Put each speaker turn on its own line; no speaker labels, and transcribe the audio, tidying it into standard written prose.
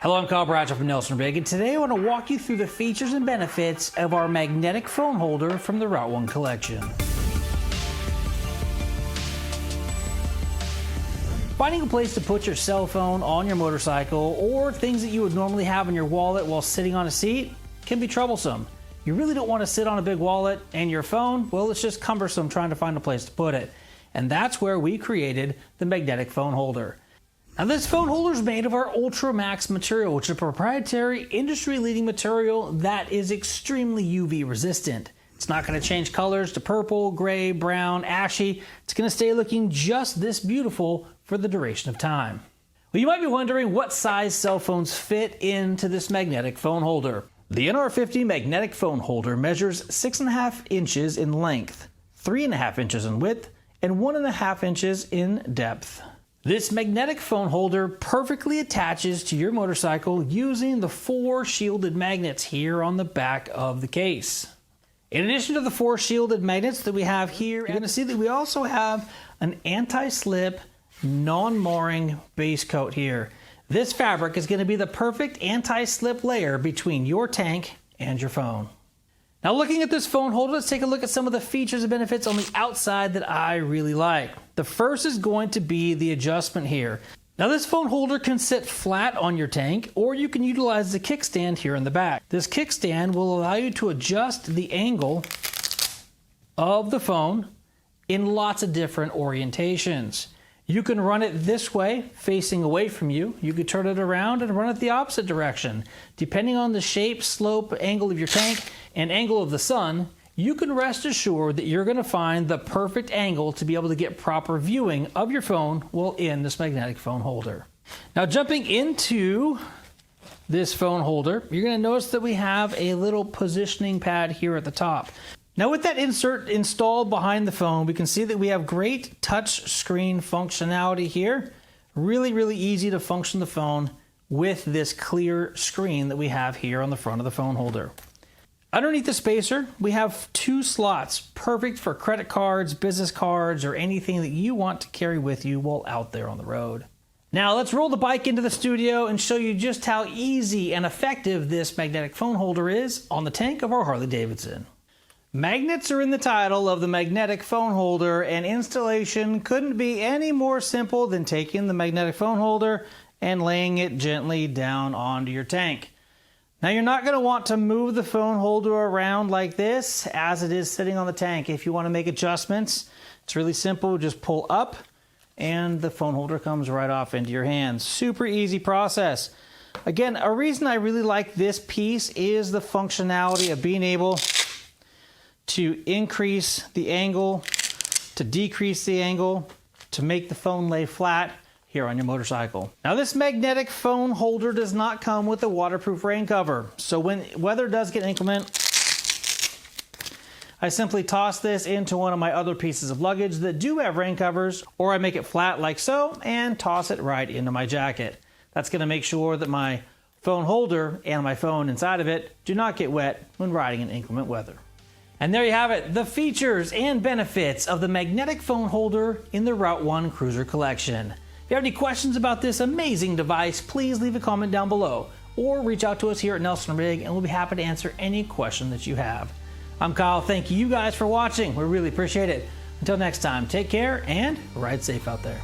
Hello, I'm Kyle Bradshaw from Nelson Rigg, and today I want to walk you through the features and benefits of our magnetic phone holder from the Route 1 collection. Finding a place to put your cell phone on your motorcycle or things that you would normally have in your wallet while sitting on a seat can be troublesome. You really don't want to sit on a big wallet and your phone, well, it's just cumbersome trying to find a place to put it. And that's where we created the magnetic phone holder. Now this phone holder is made of our UltraMax material, which is a proprietary industry-leading material that is extremely UV resistant. It's not going to change colors to purple, gray, brown, ashy. It's going to stay looking just this beautiful for the duration of time. Well, you might be wondering what size cell phones fit into this magnetic phone holder. The NR-50 magnetic phone holder measures 6.5 inches in length, 3.5 inches in width, and 1.5 inches in depth. This magnetic phone holder perfectly attaches to your motorcycle using the 4 shielded magnets here on the back of the case. In addition to the 4 shielded magnets that we have here, you're going to see that we also have an anti-slip, non-marring base coat here. This fabric is going to be the perfect anti-slip layer between your tank and your phone. Now looking at this phone holder, let's take a look at some of the features and benefits on the outside that I really like. The first is going to be the adjustment here. Now this phone holder can sit flat on your tank, or you can utilize the kickstand here in the back. This kickstand will allow you to adjust the angle of the phone in lots of different orientations. You can run it this way, facing away from you. You could turn it around and run it the opposite direction. Depending on the shape, slope, angle of your tank, and angle of the sun, you can rest assured that you're going to find the perfect angle to be able to get proper viewing of your phone while in this magnetic phone holder. Now jumping into this phone holder, you're going to notice that we have a little positioning pad here at the top. Now with that insert installed behind the phone, we can see that we have great touch screen functionality here. Really easy to function the phone with this clear screen that we have here on the front of the phone holder. Underneath the spacer, we have 2 slots, perfect for credit cards, business cards, or anything that you want to carry with you while out there on the road. Now let's roll the bike into the studio and show you just how easy and effective this magnetic phone holder is on the tank of our Harley Davidson. Magnets are in the title of the magnetic phone holder, and installation couldn't be any more simple than taking the magnetic phone holder and laying it gently down onto your tank. Now you're not going to want to move the phone holder around like this as it is sitting on the tank. If you want to make adjustments, it's really simple. Just pull up and the phone holder comes right off into your hands. Super easy process. Again, a reason I really like this piece is the functionality of being able to increase the angle, to decrease the angle, to make the phone lay flat here on your motorcycle. Now this magnetic phone holder does not come with a waterproof rain cover. So when weather does get inclement, I simply toss this into one of my other pieces of luggage that do have rain covers, or I make it flat like so and toss it right into my jacket. That's going to make sure that my phone holder and my phone inside of it do not get wet when riding in inclement weather. And there you have it, the features and benefits of the magnetic phone holder in the Route 1 Cruiser Collection. If you have any questions about this amazing device, please leave a comment down below or reach out to us here at Nelson Rigg and we'll be happy to answer any question that you have. I'm Kyle, thank you guys for watching. We really appreciate it. Until next time, take care and ride safe out there.